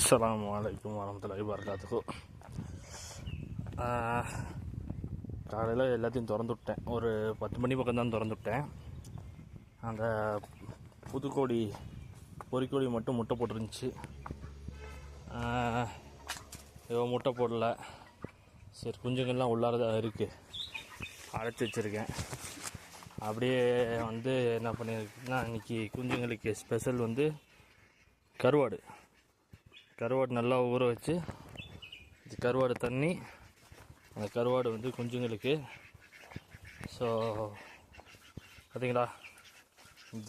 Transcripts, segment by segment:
அஸ்ஸலாமு அலைக்கும் வரஹ்மத்துல்லாஹி வபரகாத்துஹு. காலையில் எல்லாத்தையும் திறந்து விட்டேன். ஒரு 10 மணி பக்கம் தான் திறந்து விட்டேன். அந்த புதுக்கோழி பொறிக்கோழி மட்டும் முட்டை போட்டுருந்துச்சு. முட்டை போடல. சரி, குஞ்சுங்கள்லாம் உள்ளாரதான் இருக்குது, அடைச்சி வச்சுருக்கேன். அப்படியே என்ன பண்ணியிருக்குன்னா, இன்றைக்கி குஞ்சுங்களுக்கு ஸ்பெஷல் கருவாடு நல்லா ஊற வச்சு கருவாடு தண்ணி, அந்த கருவாடு குஞ்சுங்களுக்கு. ஸோ பார்த்தீங்களா,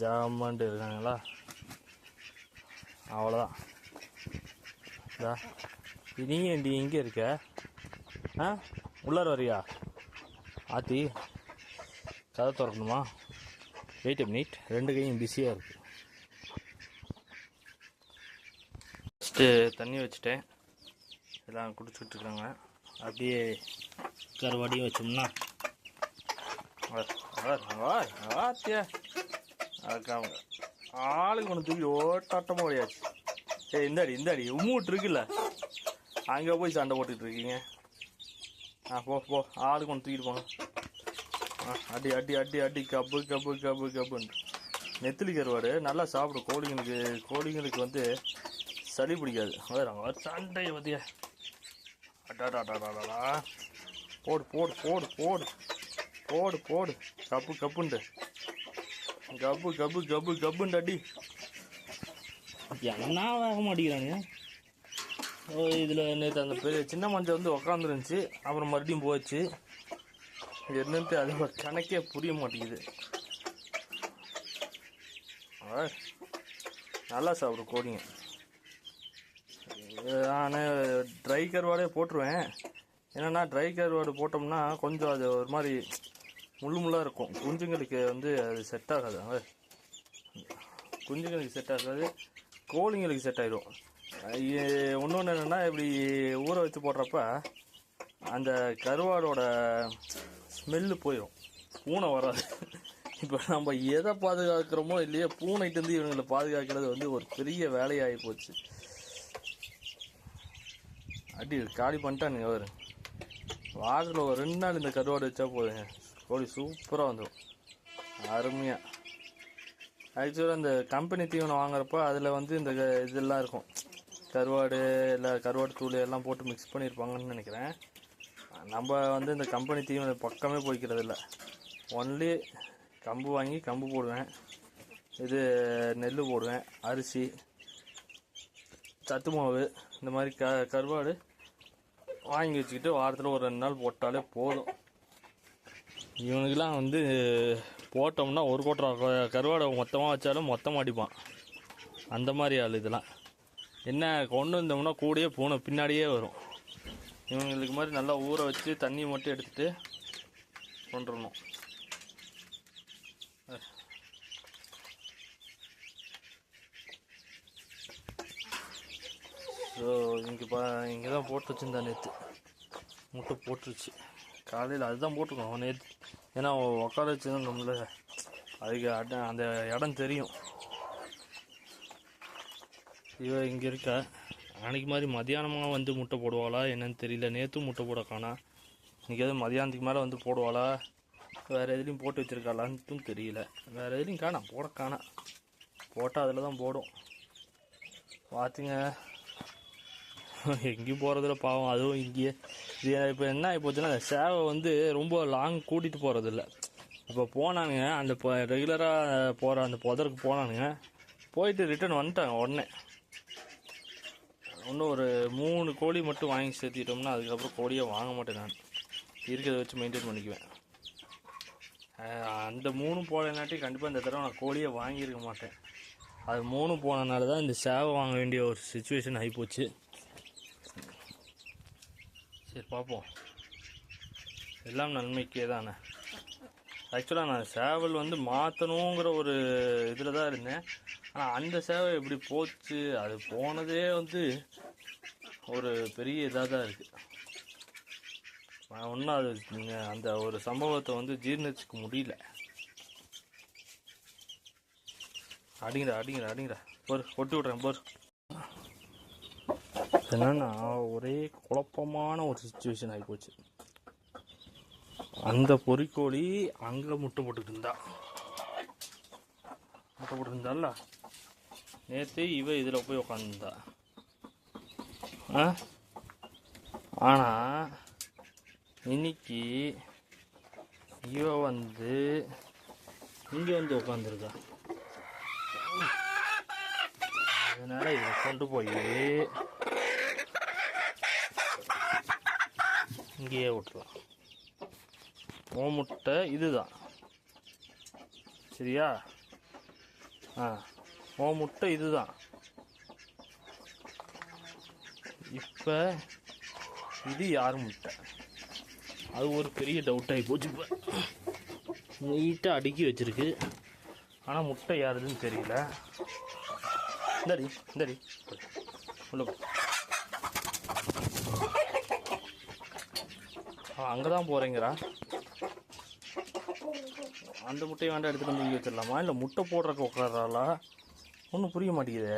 ஜாமான்ட்டு இருக்காங்களா, அவ்வளோதான். நீ எங்கே இருக்க? உள்ளார வரியா? ஆத்தி கதை திறக்கணுமா? வெயிட் அ மினிட், 2 கையும் பிஸியாக இருக்குது. ஃபஸ்ட்டு தண்ணி வச்சுட்டேன், எல்லாம் குடிச்சுட்ருக்காங்க. அப்படியே கருவாடியும் வச்சோம்னா ஆத்தியா அதுக்காக ஆளுக்கு ஒன்று தூக்கி ஓட்டாட்டமாக ஓடியாச்சு. இந்தாடி உம்மூட்டு இருக்குல்ல, அங்கே போய் சண்டை போட்டுக்கிட்டு இருக்கீங்க. போ ஆளுக்கு ஒன்று தூக்கிட்டு போங்க. அடி அடி அடி அடி கப்பு கப்பு கப்பு கப்புன்னு. நெத்திலி கருவாடு நல்லா சாப்பிடும். கோழிங்களுக்கு சளி பிடிக்காது. சண்டையை பற்றியா அடாடாடாடாடா. போடு போடு போடு போடு போடு போடு கப்பு கப்புண்டு கப்பு கப்பு கப்பு கப்புண்டு அடி. என்ன வேக மாட்டேங்கிறானுங்க. இதில் நேற்று அந்த பெரிய சின்ன மஞ்சள் உக்காந்துருந்துச்சு, அப்புறம் மறுபடியும் போச்சு. என்னன்ட்டு அது கணக்கே புரிய மாட்டேங்குது. நல்லா சாப்பிடும் கோழிங்க. நான் ட்ரை கருவாடே போட்டுருவேன். என்னென்னா, ட்ரை கருவாடு போட்டோம்னா கொஞ்சம் அது ஒரு மாதிரி முள்ளாக இருக்கும். குஞ்சுங்களுக்கு அது செட் ஆகாது. குஞ்சுங்களுக்கு செட் ஆகாது, கோழிங்களுக்கு செட் ஆகிடும். இன்னொன்று என்னென்னா, இப்படி ஊற வச்சு போடுறப்ப அந்த கருவாடோட ஸ்மெல்லு போயிடும், பூனை வராது. இப்போ நம்ம எதை பாதுகாக்கிறோமோ இல்லையோ, பூனைட்டு இவங்களை பாதுகாக்கிறது ஒரு பெரிய வேலையாகி போச்சு. அடி காலி பண்ணிட்டானுங்க. வாரத்தில் ஒரு 2 நாள் இந்த கருவாடு வச்சா போதுங்க, கோழி சூப்பராக வந்துடும், அருமையாக. ஆக்சுவலாக இந்த கம்பெனி தீவனம் வாங்குறப்ப அதில் இந்த இதெல்லாம் இருக்கும், கருவாடு இல்லை கருவாடு தூள் எல்லாம் போட்டு மிக்ஸ் பண்ணியிருப்பாங்கன்னு நினைக்கிறேன். நம்ம இந்த கம்பெனி தீவனம் பக்கமே போய்க்கிறது இல்லை. ஒன்லி கம்பு வாங்கி கம்பு போடுவேன், நெல் போடுவேன், அரிசி, சத்து மாவு, இந்த மாதிரி கருவாடு வாங்கி வச்சுக்கிட்டு வாரத்தில் ஒரு 2 நாள் போட்டாலே போதும். இவனுக்கெல்லாம் போட்டோம்னா ஒரு கோட்டை கருவாடை மொத்தமாக வச்சாலும் மொத்தமாக அடிப்பான். அந்த மாதிரி ஆள் இதெல்லாம். என்ன கொண்டு வந்தோம்னா கூடயே பூனை பின்னாடியே வரும். இவங்களுக்கு மாதிரி நல்லா ஊற வச்சு தண்ணி மட்டும் எடுத்துகிட்டு கொண்டுடணும். ஸோ இங்கே தான் போட்டு வச்சுருந்தா, நேற்று முட்டை போட்டுருச்சு. காலையில் அதுதான் போட்டுருக்கோம் நேற்று. ஏன்னா உட்கார வச்சுருந்தோம்ல, அதுக்கு அந்த இடம் தெரியும். இங்கே இருக்க அன்றைக்கி மாதிரி மதியானமாக முட்டை போடுவாளா என்னன்னு தெரியல. நேற்றும் முட்டை போட காணா. இன்றைக்கி எதுவும் மதியானத்துக்கு மேலே போடுவாளா, வேறு எதுலேயும் போட்டு வச்சுருக்காளான்னு தெரியல. வேறு எதுலேயும் காணா, போட்டால் அதில் தான் போடும். பார்த்துங்க, எங்கேயும் போகிறதில்ல பாவம். அதுவும் இங்கேயே இப்போ என்ன ஆகி போச்சுன்னா, சேவை ரொம்ப லாங் கூட்டிகிட்டு போகிறதில்ல. இப்போ போனானுங்க, அந்த ரெகுலராக போகிற அந்த புதருக்கு போனானுங்க, போயிட்டு ரிட்டர்ன் வந்துட்டாங்க உடனே. இன்னும் ஒரு 3 கோழி மட்டும் வாங்கி சேர்த்திட்டோம்னா அதுக்கப்புறம் கோழியை வாங்க மாட்டேன். நான் இருக்கிறத வச்சு மெயின்டைன் பண்ணிக்குவேன். அந்த 3 போடனாட்டி கண்டிப்பாக இந்த தடவை நான் கோழியை வாங்கியிருக்க மாட்டேன். அது 3 போனதுனால தான் இந்த சேவை வாங்க வேண்டிய ஒரு சுச்சுவேஷன் ஆகிப்போச்சு. சரி, பார்ப்போம், எல்லாம் நன்மைக்கே தானே. ஆக்சுவலாக நான் சேவல் மாற்றணுங்கிற ஒரு இதில் தான் இருந்தேன். ஆனால் அந்த சேவை எப்படி போச்சு, அது போனதே ஒரு பெரிய இதாக தான் இருக்குது. நான் ஒன்றும் அது அந்த ஒரு சம்பவத்தை ஜீர்ணிச்சுக்க முடியல. அடிங்கடா போர், கொட்டி விட்றேன் போர். என்னன்னா ஒரே குழப்பமான ஒரு சுச்சுவேஷன் ஆகிப்போச்சு. அந்த பொறிக்கோழி அங்கே முட்டை போட்டுக்கிட்டு இருந்தால நேற்று இவ இதில் போய் உக்காந்துருந்தா. ஆனால் இன்னைக்கு இவ வந்து இங்கே வந்து உக்காந்துருக்கா. அதனால் இதை கொண்டு போய் இங்கேயே விட்டுலாம். உன் முட்டை இதுதான் சரியா? உன் முட்டை இதுதான். இப்போ இது யார் முட்டை? அது ஒரு பெரிய டவுட் ஆகி போச்சு. இப்போ நீட்டாக அடுக்கி வச்சிருக்கு, ஆனால் முட்டை யாருதுன்னு தெரியல. இந்தடி உள்ள அங்கே தான் போகிறேங்கிறா. அந்த முட்டையை வேண்டாம் எடுத்துகிட்டு வந்து இங்கே வச்சிடலாமா, இல்லை முட்டை போடுறக்கு உட்காராளா? ஒன்றும் புரிய மாட்டேங்குது.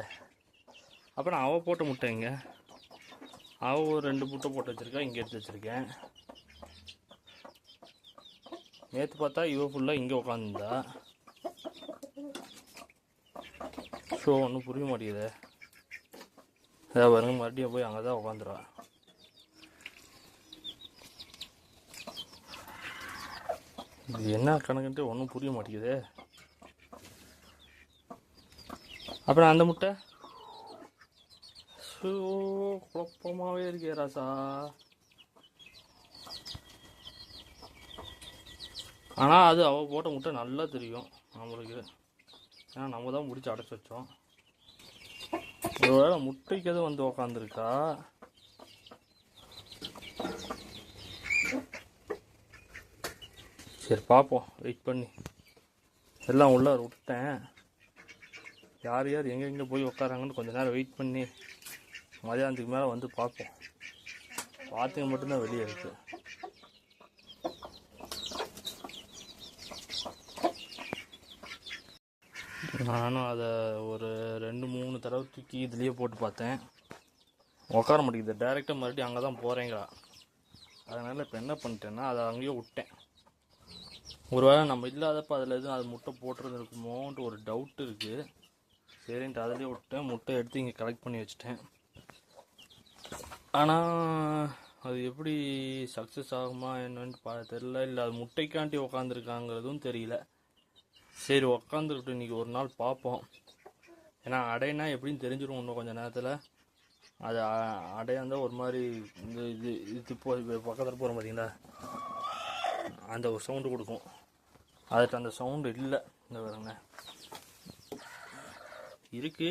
அப்புறம் அவள் போட்ட முட்டை இங்கே, அவள் ஒரு 2 முட்டை போட்டு வச்சுருக்கா, இங்கே எடுத்து வச்சுருக்கேன். நேற்று பார்த்தா இவ ஃபுல்லாக இங்கே உட்காந்துருந்தா. ஸோ ஒன்றும் புரிய மாட்டேங்குது. ஏதாவது பாருங்க, மறுபடியும் போய் அங்கே தான் உட்காந்துருவா. இது என்ன கணக்குன்ட்டு ஒன்றும் புரிய மாட்டேங்குது. அப்புறம் அந்த முட்டை ஸோ குழப்பமாகவே இருக்கே ராசா. ஆனால் அது அவள் போட்ட முட்டை நல்லா தெரியும் நம்மளுக்கு, ஏன்னா நம்ம தான் முடிச்சு அடைச்சி வச்சோம். ஒருவேளை முட்டைக்கு எதுவும் வந்து உக்காந்துருக்கா. சரி பார்ப்போம், வெயிட் பண்ணி. எல்லாம் உள்ளே விட்டேன். யார் யார் எங்கெங்கே போய் உட்காராங்கன்னு கொஞ்சம் நேரம் வெயிட் பண்ணி மதியானத்துக்கு மேலே வந்து பார்ப்போம். பார்த்துங்க மட்டும்தான் வெளியே இருக்குது. நானும் அதை ஒரு 2-3 தடவை தூக்கி இதுலேயே போட்டு பார்த்தேன், உட்கார மாட்டேங்குது. டைரெக்டாக மறுபடியும் அங்கே தான் போகிறேங்கிறா. அதனால் இப்போ என்ன பண்ணிட்டேன்னா அதை அங்கேயே விட்டேன். ஒரு வேளை நம்ம இல்லாதப்போ அதில் எதுவும் அது முட்டை போட்டுருந்துருக்குமோன்ட்டு ஒரு டவுட் இருக்குது. சரின்ட்டு அதிலே விட்டேன். முட்டை எடுத்து இங்கே கலெக்ட் பண்ணி வச்சுட்டேன். ஆனால் அது எப்படி சக்ஸஸ் ஆகுமா என்னன்னு தெரில. இல்லை அது முட்டைக்காண்டி உக்காந்துருக்காங்கிறதும் தெரியல. சரி உக்காந்துருக்கட்டும், இன்றைக்கி ஒரு நாள் பார்ப்போம். ஏன்னா அடைனா எப்படின்னு தெரிஞ்சிடும் இன்னும் கொஞ்சம் நேரத்தில். அது அடையாக இருந்தால் ஒரு மாதிரி இந்த இது பக்கத்தில் போகிற பார்த்தீங்களா, அந்த ஒரு சவுண்டு கொடுக்கும். அதுக்கு அந்த சவுண்டு இல்லை. இந்த பாருங்க இருக்குது.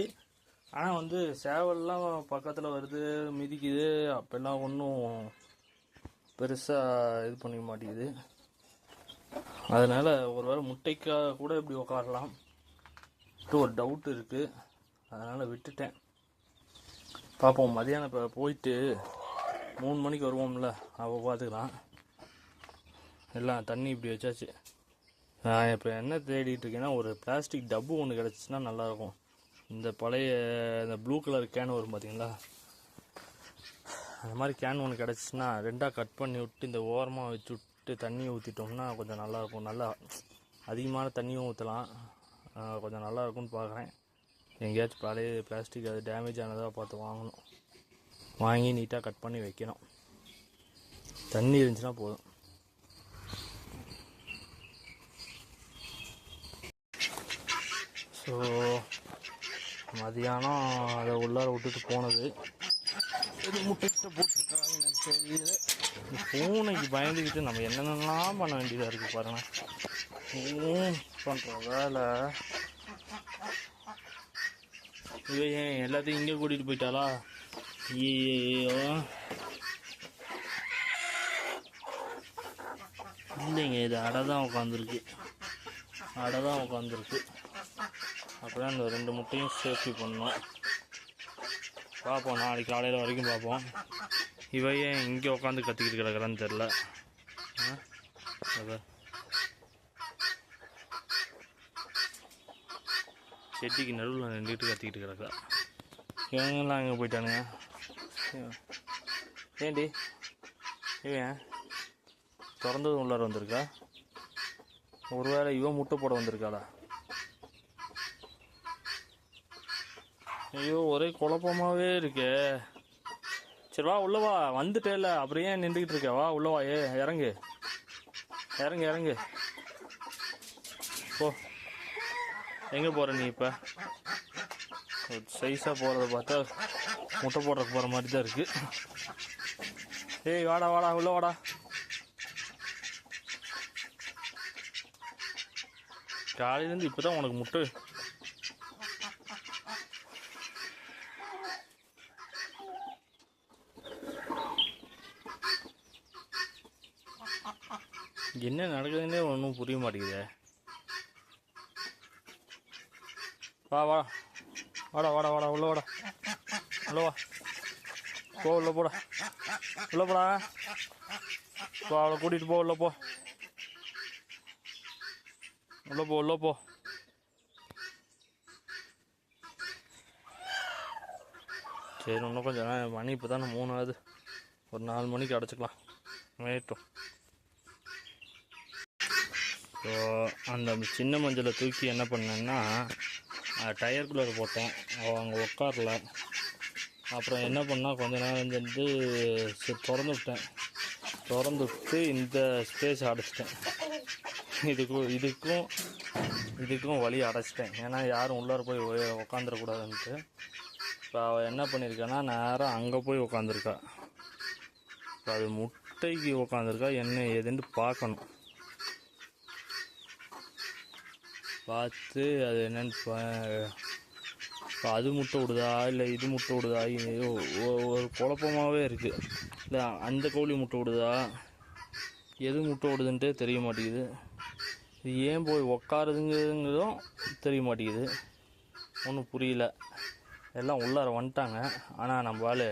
ஆனால் வந்து சேவல்லாம் பக்கத்தில் வருது, மிதிக்குது. அப்போல்லாம் ஒன்றும் பெருசாக இது பண்ணிக்க மாட்டேங்குது. அதனால் ஒரு வேளை முட்டைக்காக கூட இப்படி உட்காரலாம் ஒரு டவுட் இருக்குது. அதனால் விட்டுட்டேன். பார்ப்போம். மதியானம் இப்போ போயிட்டு 3 மணிக்கு வருவோம்ல, அப்போ பார்த்துக்கலாம். எல்லாம் தண்ணி இப்படி வச்சாச்சு. நான் இப்போ என்ன தேடிட்டு இருக்கேன்னா, ஒரு பிளாஸ்டிக் டப்பு ஒன்று கிடச்சிச்சின்னா நல்லாயிருக்கும். இந்த பழைய இந்த ப்ளூ கலர் கேன் வரும் பார்த்தீங்களா, அந்த மாதிரி கேன் ஒன்று கிடச்சிச்சின்னா 2ஆக கட் பண்ணி விட்டு இந்த ஓரமாக வச்சு விட்டு தண்ணியை ஊற்றிட்டோம்னா கொஞ்சம் நல்லாயிருக்கும். நல்லா அதிகமான தண்ணியும் ஊற்றலாம், கொஞ்சம் நல்லாயிருக்கும்னு பார்க்குறேன். எங்கேயாச்சும் பழைய பிளாஸ்டிக் அது டேமேஜ் ஆனதாக பார்த்து வாங்கணும். வாங்கி நீட்டாக கட் பண்ணி வைக்கணும். தண்ணி இருந்துச்சுன்னா போதும். ஸோ மதியானம் அதை உள்ளார விட்டுட்டு போனது. இது முட்டைக்கிட்ட போட்டுருக்காங்க எனக்கு தெரியல. பூனைக்கு பயந்துக்கிட்டு நம்ம என்னென்னலாம் பண்ண வேண்டியதாக இருக்குது பாருங்கள். பண்ணுற வேலை ஏன் எல்லாத்தையும் இங்கே கூட்டிகிட்டு போயிட்டாளா? ஐயோ இல்லைங்க, இது அடை தான் உட்காந்துருக்கு. அப்படியே அந்த 2 முட்டையும் சேஃப்டி பண்ணோம். பார்ப்போம், நாளைக்கு காலையில் வரைக்கும் பார்ப்போம். ஏன் இங்கே உட்காந்து கத்திக்கிட்டு கிடக்குறான்னு தெரில. செட்டிக்கு நடுவில் நின்றுட்டு கத்திக்கிட்டு கிடக்குறா. இவங்கெல்லாம் எங்கே போயிட்டானுங்க? ஏண்டி இவன் திறந்ததும் உள்ளார வந்திருக்கா? ஒருவேளை இவன் முட்டை போட வந்திருக்காளா? ஐயோ ஒரே குழப்பமாகவே இருக்கே. சரி வா உள்ள வா, வந்துட்டே இல்லை அப்புறம் ஏன் நின்றுக்கிட்டு இருக்க? வா உள்ள வா, இறங்கு இறங்கு இறங்கு போ. எங்கே போகிற நீ இப்போ? சைஸாக போகிறத பார்த்தா முட்டை போடுறதுக்கு போகிற மாதிரி தான் இருக்குது. ஏய் வாடா வாடா உள்ள வாடா. காலையிலேருந்து இப்போ தான் உனக்கு முட்டை. என்ன நடக்குதுன்னே ஒன்றும் புரிய மாட்டேங்குதே. வா வா வாடா வாடா வாடா உள்ள வாடா, உள்ள வா போ, உள்ள போடா, உள்ள போடா, போ அவளை கூட்டிகிட்டு போ, உள்ள போ, உள்ள போ, உள்ள போ. சரி இன்னும் கொஞ்சம் மணி இப்போ தானே 3 ஆகுது, ஒரு 4 மணிக்கு அடைச்சிக்கலாம் மேட்டும். ஸோ அந்த சின்ன மஞ்சளை தூக்கி என்ன பண்ணேன்னா டயர் குள்ளே போட்டேன். அவங்க உட்காரல. அப்புறம் என்ன பண்ணால் கொஞ்ச நேரம் வந்து திறந்து விட்டேன். திறந்து விட்டு இந்த ஸ்பேஸ் அடைச்சிட்டேன். இதுக்கும் வழி அடைச்சிட்டேன். ஏன்னா யாரும் உள்ளார போய் உக்காந்துடக்கூடாதுன்ட்டு. இப்போ அவள் என்ன பண்ணியிருக்கான்னா நேராக அங்கே போய் உக்காந்துருக்கா. இப்போ அது முட்டைக்கு உக்காந்துருக்கா, என்ன ஏதுன்ட்டு பார்க்கணும். பார்த்து அது என்னன்னு இப்போ அது முட்டை விடுதா இல்லை இது முட்டை விடுதா, ஒரு குழப்பமாகவே இருக்குது. இல்லை அந்த கோழி முட்டை விடுதா, எது முட்டை விடுதுன்ட்டே தெரிய மாட்டேங்குது. இது ஏன் போய் உக்காருதுங்கிறதும் தெரிய மாட்டேங்குது. ஒன்றும் புரியல. எல்லாம் உள்ளார வந்துட்டாங்க. ஆனால் நம்மளால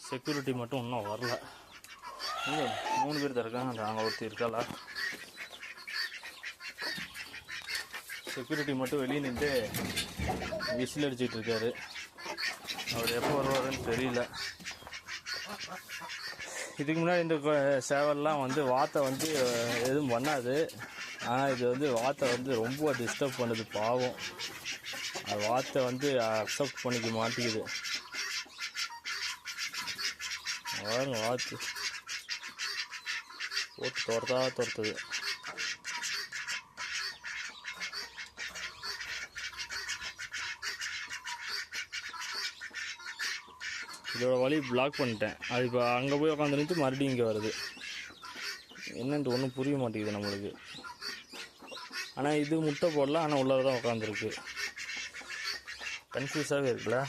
செக்யூரிட்டி மட்டும் இன்னும் வரல. இங்கே 3 பேர் தான் இருக்காங்க. அங்கே ஒருத்தர் இருக்காளா? செக்யூரிட்டி மட்டும் வெளியே நின்று விசில் அடிச்சுட்டு இருக்காரு. அவர் எப்போ வருவாருன்னு தெரியல. இதுக்கு முன்னாடி இந்த சேவல்லாம் வந்து வாத்தை வந்து எதுவும் பண்ணாது. ஆனால் இது வந்து வாத்தை வந்து ரொம்ப டிஸ்டர்ப் பண்ணுது. பாவம், அது வாத்தை வந்து அக்செப்ட் பண்ணிக்க மாட்டேங்குது. பாருங்க வாத்து போட்டு துரத்துது. இதோட வழி பிளாக் பண்ணிட்டேன். அது இப்போ அங்கே போய் உட்காந்துருந்துச்சு, மறுபடியும் இங்கே வருது. என்னன்ட்டு ஒன்றும் புரிய மாட்டேங்குது நம்மளுக்கு. ஆனால் இது முட்டை போடலாம், ஆனால் உள்ளே தான் உட்காந்துருக்கு. கன்ஃபியூஸாகவே இருக்குல்ல.